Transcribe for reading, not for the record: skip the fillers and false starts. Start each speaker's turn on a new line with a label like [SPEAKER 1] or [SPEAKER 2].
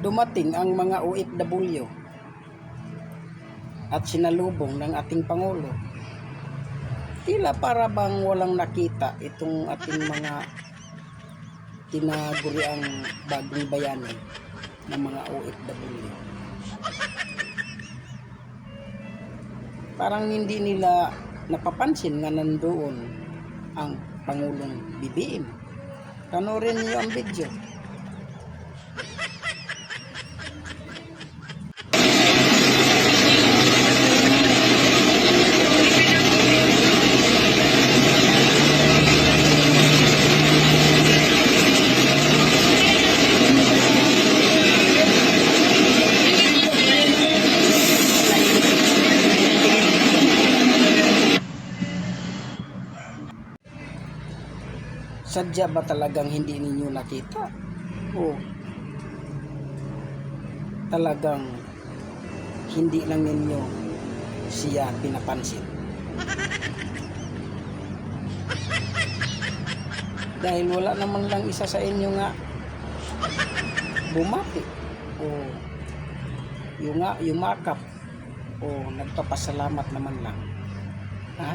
[SPEAKER 1] dumating ang mga OFW at sinalubong ng ating Pangulo, tila para bang walang nakita itong ating mga tinaguriang bagong bayani ng mga OFW. Parang hindi nila napapansin nga nandoon ang Pangulong BBM. Panoorin niyo ang video. Sadya ba talagang hindi ninyo nakita? O talagang hindi lang ninyo siya pinapansin? Dahil wala naman lang isa sa inyo nga bumati o yumakap o nagpapasalamat naman lang. Ha?